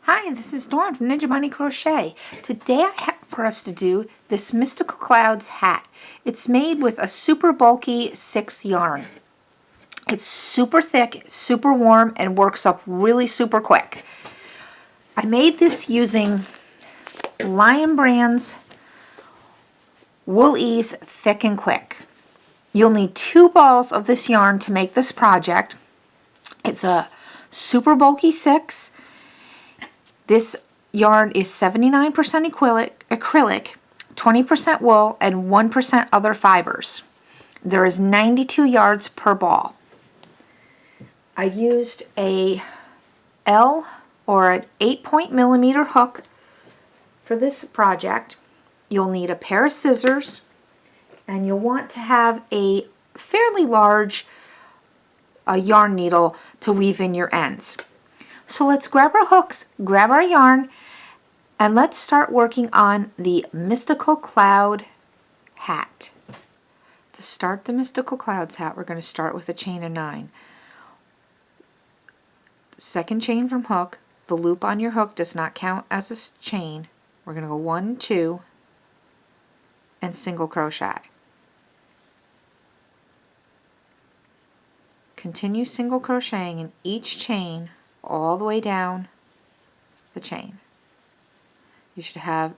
Hi, this is Dawn from Ninja Bunny Crochet. Today I have for us to do this Mystical Clouds hat. It's made with a super bulky 6 yarn. It's super thick, super warm, and works up really super quick. I made this using Lion Brand's Wool Ease Thick and Quick. You'll need 2 balls of this yarn to make this project. It's a super bulky 6. This yarn is 79% acrylic, 20% wool, and 1% other fibers. There is 92 yards per ball. I used a L or an 8-point millimeter hook for this project. You'll need a pair of scissors, and you'll want to have a fairly large yarn needle to weave in your ends. So let's grab our hooks, grab our yarn, and let's start working on the Mystical Cloud hat. To start the Mystical Clouds hat, we're going to start with a chain of 9. Second chain from hook. The loop on your hook does not count as a chain. We're going to go 1, 2, and single crochet. Continue single crocheting in each chain all the way down the chain. You should have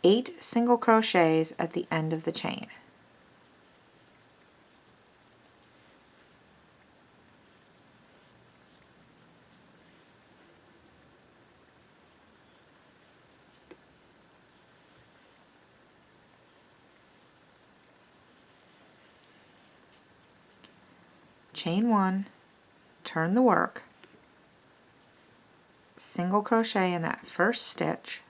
8 single crochets at the end of the chain. Chain 1, turn the work, single crochet in that first stitch,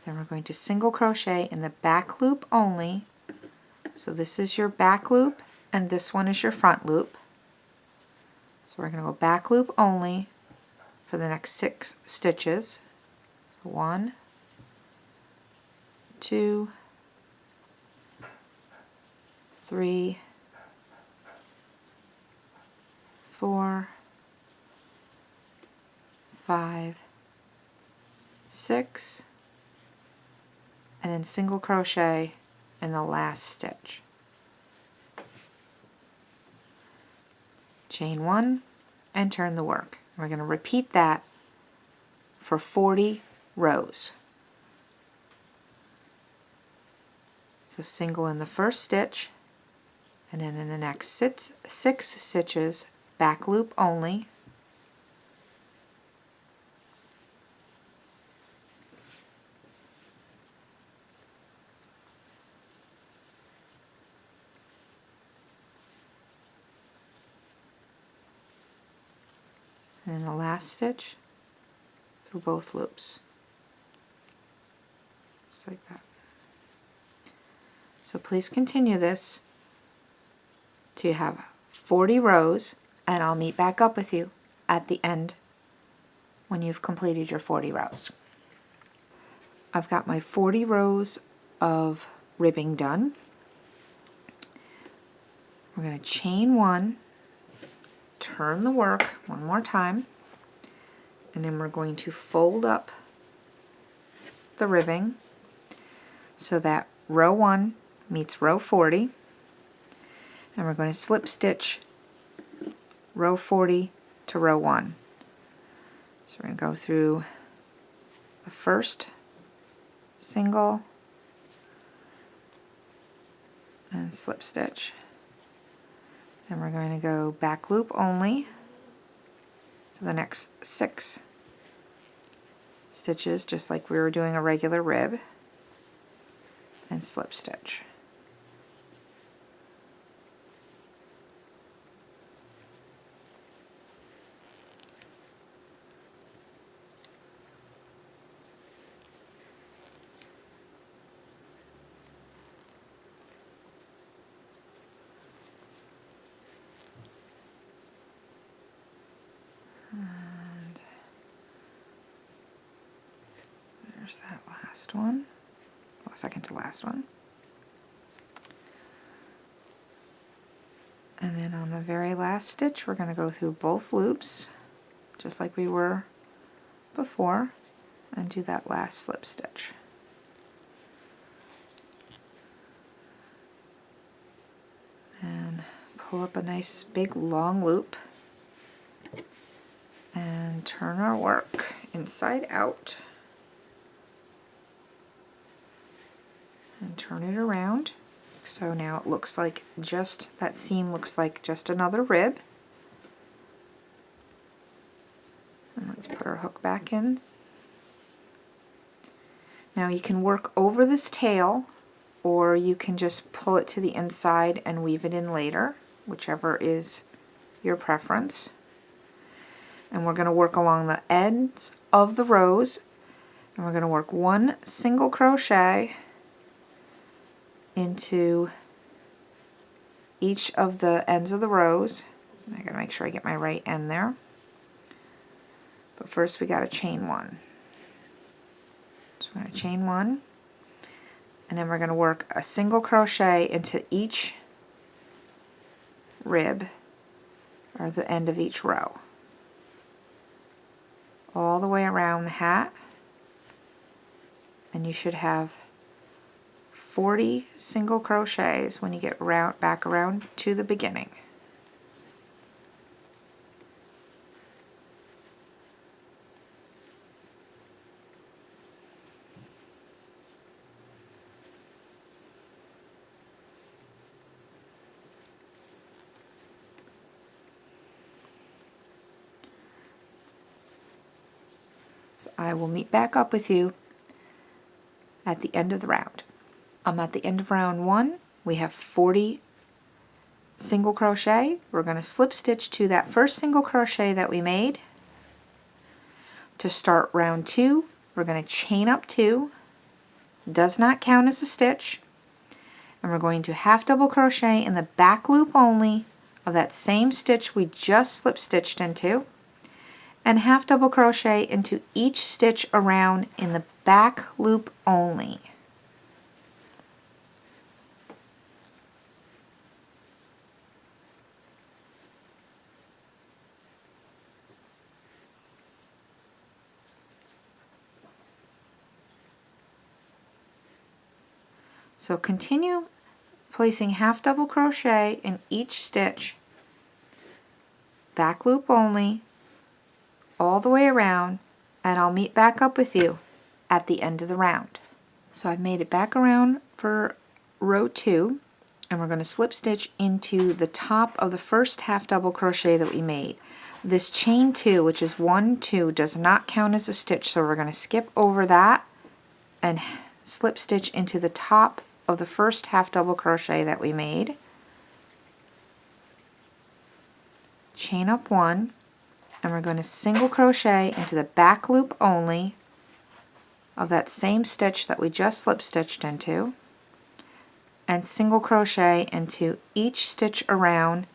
then we're going to single crochet in the back loop only. So this is your back loop and this one is your front loop. So we're going to go back loop only for the next 6 stitches. So 1, 2, 3, 4, 5, 6, and then single crochet in the last stitch. Chain 1 and turn the work. We're going to repeat that for 40 rows. So single in the first stitch, and then in the next 6 stitches, back loop only, and in the last stitch through both loops, just like that. So please continue this till you have 40 rows, and I'll meet back up with you at the end when you've completed your 40 rows. I've got my 40 rows of ribbing done. We're going to chain 1, turn the work one more time, and then we're going to fold up the ribbing so that row 1 meets row 40, and we're going to slip stitch row 40 to row 1. So we're going to go through the first single and slip stitch. Then we're going to go back loop only for the next 6 stitches, just like we were doing a regular rib, and slip stitch. And there's that last one, well, second to last one. And then on the very last stitch, we're going to go through both loops, just like we were before and do that last slip stitch. And pull up a nice big long loop and turn our work inside out and turn it around. So now it looks like just, that seam looks like just another rib. And let's put our hook back in. Now you can work over this tail, or you can just pull it to the inside and weave it in later, whichever is your preference. And we're going to work along the ends of the rows, and we're going to work one single crochet into each of the ends of the rows. I gotta make sure I get my right end there. But first we gotta chain one. So we're gonna chain one, and then we're gonna work a single crochet into each rib, or the end of each row, all the way around the hat, and you should have 40 single crochets when you get back around to the beginning. So I will meet back up with you at the end of the round. I'm at the end of round 1. We have 40 single crochet. We're going to slip stitch to that first single crochet that we made. To start round 2, we're going to chain up 2. Does not count as a stitch. And we're going to half double crochet in the back loop only of that same stitch we just slip stitched into, and half double crochet into each stitch around in the back loop only. So continue placing half double crochet in each stitch, back loop only, all the way around, and I'll meet back up with you at the end of the round. So I've made it back around for row 2, and we're going to slip stitch into the top of the first half double crochet that we made. This chain 2, which is 1, 2, does not count as a stitch, so we're going to skip over that and slip stitch into the top of the first half double crochet that we made. Chain up 1, and we're going to single crochet into the back loop only of that same stitch that we just slip stitched into, and single crochet into each stitch around,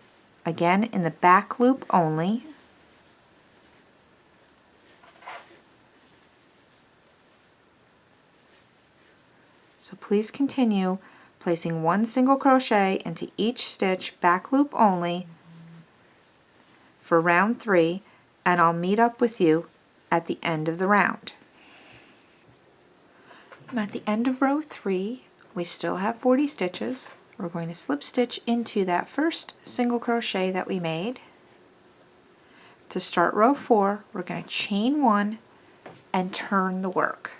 again in the back loop only. So please continue placing one single crochet into each stitch, back loop only, for round 3, and I'll meet up with you at the end of the round. I'm at the end of row 3. We still have 40 stitches. We're going to slip stitch into that first single crochet that we made. To start row 4, we're going to chain 1 and turn the work.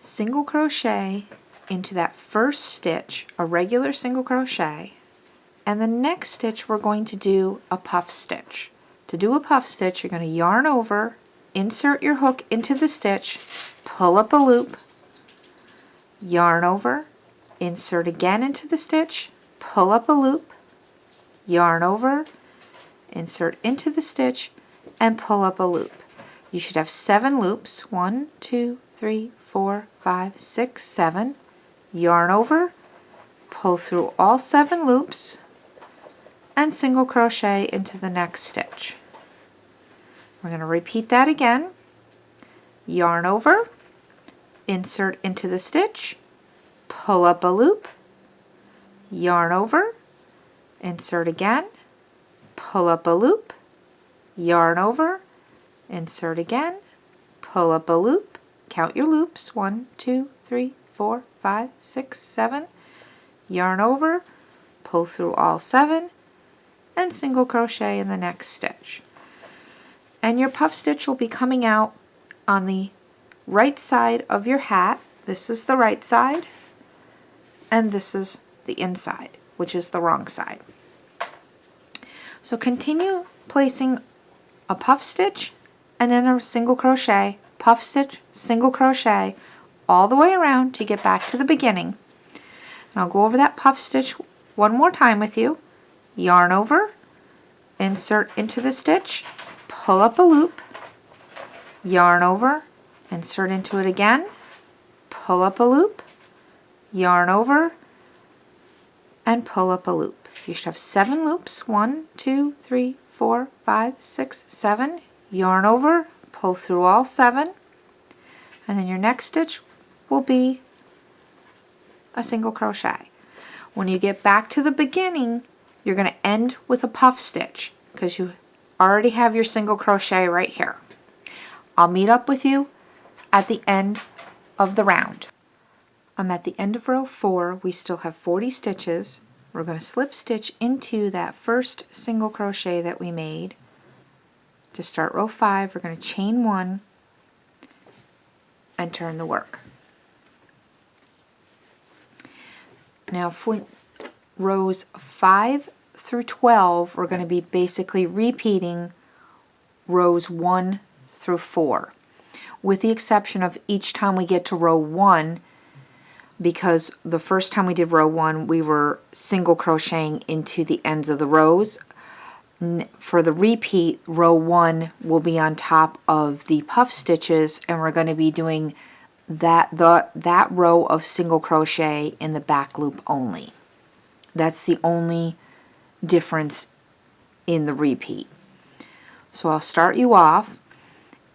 Single crochet into that first stitch, a regular single crochet, and the next stitch we're going to do a puff stitch. To do a puff stitch, you're going to yarn over, insert your hook into the stitch, pull up a loop, yarn over, insert again into the stitch, pull up a loop, yarn over, insert into the stitch, and pull up a loop. You should have 7 loops, 1, 2, 3, 4, 5, 6, 7. Yarn over, pull through all 7 loops, and single crochet into the next stitch. We're going to repeat that again. Yarn over, insert into the stitch, pull up a loop, yarn over, insert again, pull up a loop, yarn over, insert again, pull up a loop, count your loops, 1, 2, 3, 4, 5, 6, 7, yarn over, pull through all 7, and single crochet in the next stitch. And your puff stitch will be coming out on the right side of your hat. This is the right side, and this is the inside, which is the wrong side. So continue placing a puff stitch and then a single crochet, puff stitch, single crochet, all the way around to get back to the beginning. And I'll go over that puff stitch one more time with you. Yarn over, insert into the stitch, pull up a loop, yarn over, insert into it again, pull up a loop, yarn over, and pull up a loop. You should have 7 loops, 1, 2, 3, 4, 5, 6, 7, yarn over, pull through all 7, and then your next stitch will be a single crochet. When you get back to the beginning, you're going to end with a puff stitch because you already have your single crochet right here. I'll meet up with you at the end of the round. I'm at the end of row 4. We still have 40 stitches. We're going to slip stitch into that first single crochet that we made. To start row 5, we're going to chain 1 and turn the work. Now for rows 5 through 12, we're going to be basically repeating rows 1 through 4, with the exception of each time we get to row 1, because the first time we did row 1 we were single crocheting into the ends of the rows. For the repeat, row 1 will be on top of the puff stitches, and we're going to be doing that row of single crochet in the back loop only. That's the only difference in the repeat. So I'll start you off,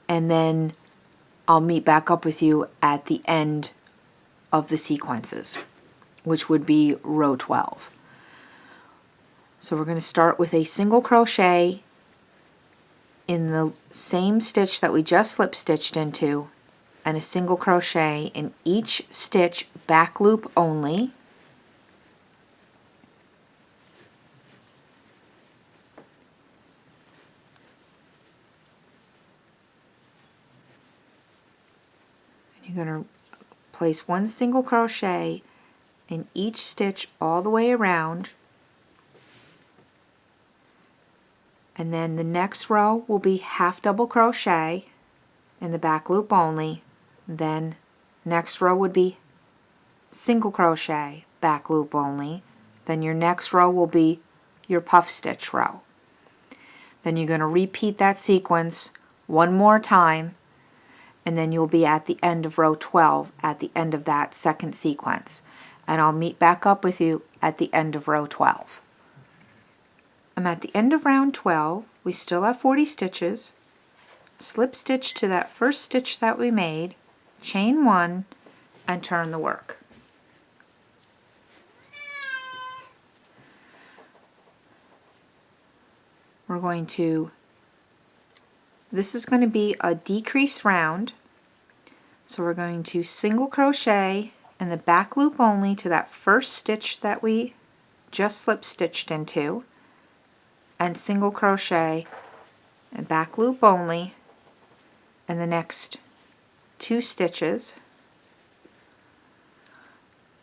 and then I'll meet back up with you at the end of the sequences, which would be row 12. So we're going to start with a single crochet in the same stitch that we just slip stitched into, and a single crochet in each stitch, back loop only. And you're going to place one single crochet in each stitch all the way around, and then the next row will be half double crochet in the back loop only. Then next row would be single crochet, back loop only. Then your next row will be your puff stitch row. Then you're going to repeat that sequence one more time, and then you'll be at the end of row 12 at the end of that second sequence. And I'll meet back up with you at the end of row 12. I'm at the end of round 12. We still have 40 stitches. Slip stitch to that first stitch that we made, chain 1, and turn the work. We're going to, this is going to be a decrease round, so we're going to single crochet in the back loop only to that first stitch that we just slip stitched into, and single crochet and back loop only in the next 2 stitches.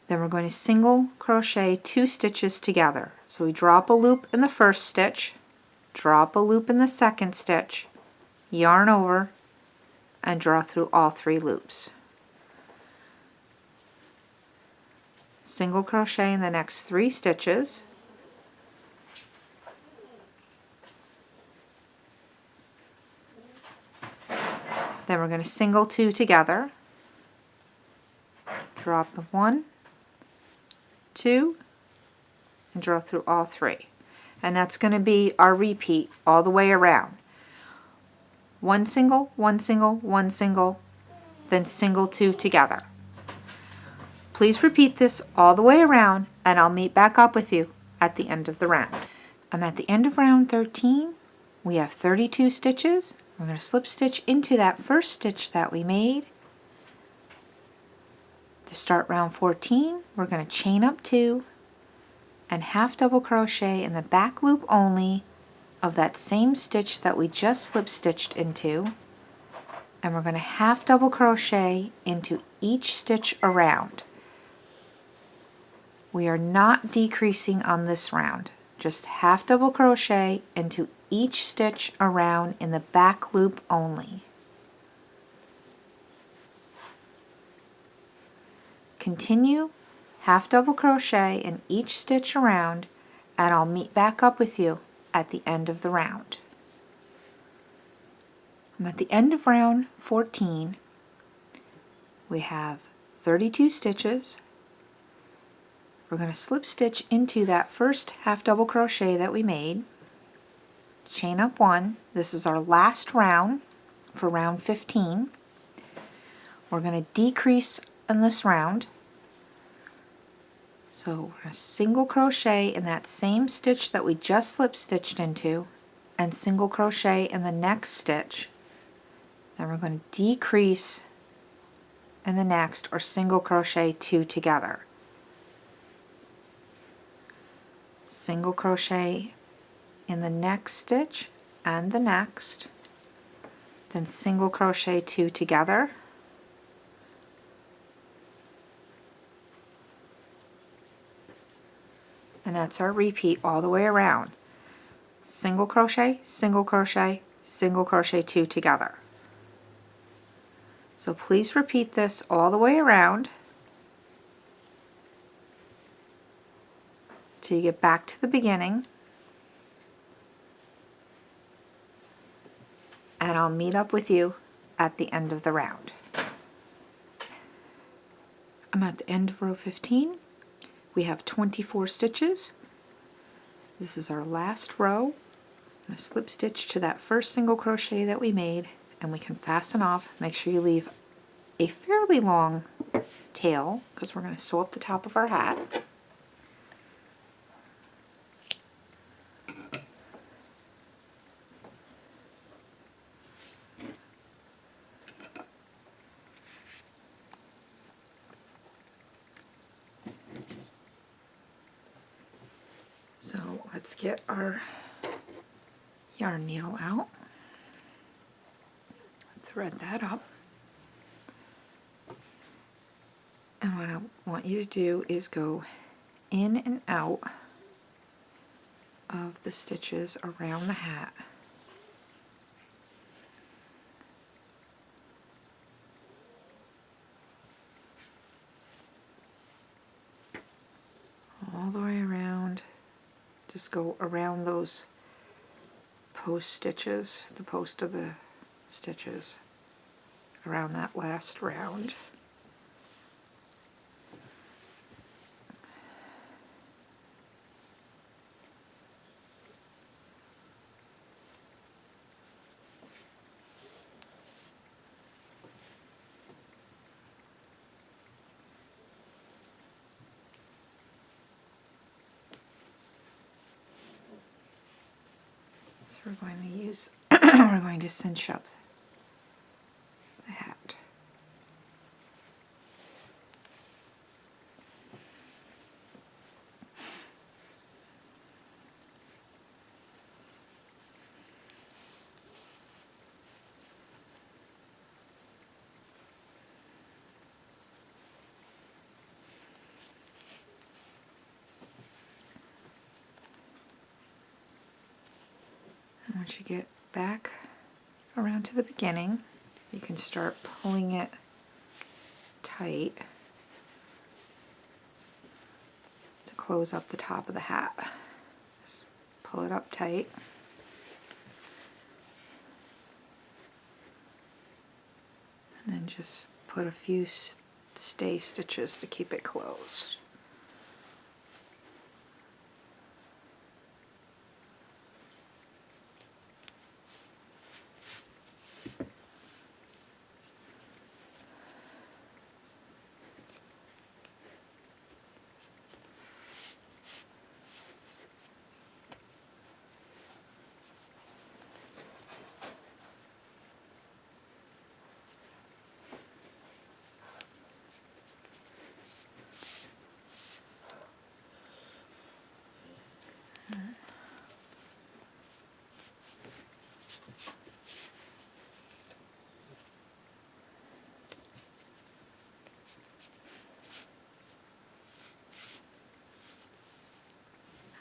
Then we're going to single crochet 2 stitches together. So we drop a loop in the first stitch, drop a loop in the second stitch, yarn over, and draw through all 3 loops. Single crochet in the next 3 stitches, then we're going to single 2 together, drop 1, 2, and draw through all 3. And that's going to be our repeat all the way around. 1 single, 1 single, 1 single, then single 2 together. Please repeat this all the way around, and I'll meet back up with you at the end of the round. I'm at the end of round 13. We have 32 stitches. We're going to slip stitch into that first stitch that we made. To start round 14, we're going to chain up 2 and half double crochet in the back loop only of that same stitch that we just slip stitched into, and we're going to half double crochet into each stitch around. We are not decreasing on this round, just half double crochet into each stitch around in the back loop only. Continue half double crochet in each stitch around, and I'll meet back up with you at the end of the round. I'm at the end of round 14. We have 32 stitches. We're going to slip stitch into that first half double crochet that we made, chain up 1. This is our last round for round 15. We're going to decrease in this round. So we're going to single crochet in that same stitch that we just slip stitched into, and single crochet in the next stitch. Then we're going to decrease in the next, or single crochet 2 together. Single crochet in the next stitch and the next, then single crochet 2 together. And that's our repeat all the way around. Single crochet, single crochet, single crochet 2 together. So please repeat this all the way around till you get back to the beginning, and I'll meet up with you at the end of the round. I'm at the end of row 15. We have 24 stitches. This is our last row. I'm going to slip stitch to that first single crochet that we made, and we can fasten off. Make sure you leave a fairly long tail because we're going to sew up the top of our hat. So let's get our yarn needle out, thread that up, and what I want you to do is go in and out of the stitches around the hat. All the way around. Just go around those post stitches, the post of the stitches, around that last round. We're going to use, we're going to cinch up the hat. Once you get back around to the beginning, you can start pulling it tight to close up the top of the hat. Just pull it up tight. And then just put a few stay stitches to keep it closed.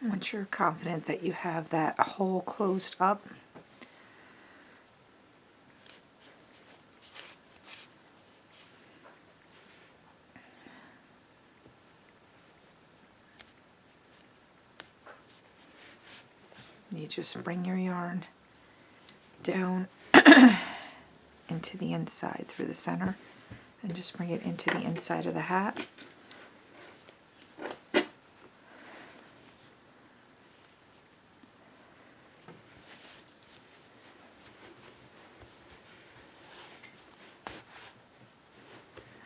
Once you're confident that you have that hole closed up, you just bring your yarn down into the inside through the center and just bring it into the inside of the hat.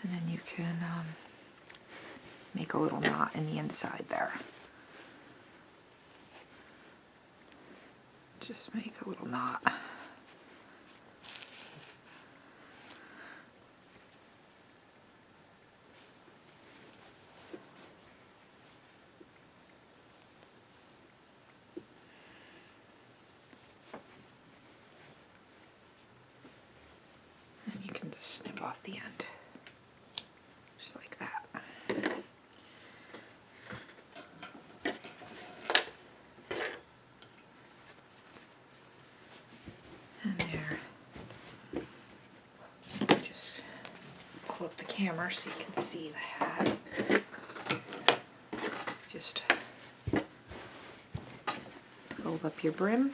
And then you can make a little knot in the inside there. Just make a little knot. And you can just snip off the end. Just like that. And there. Just pull up the camera so you can see the hat. Just fold up your brim.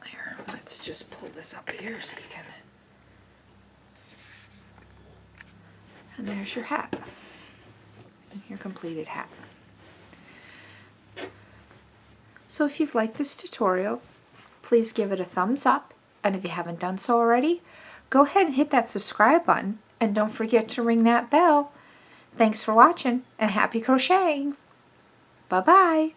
There, let's just pull this up here so you can. And there's your hat. Your completed hat. So if you've liked this tutorial, please give it a thumbs up, and if you haven't done so already, go ahead and hit that subscribe button, and don't forget to ring that bell. Thanks for watching, and happy crocheting! Bye-bye!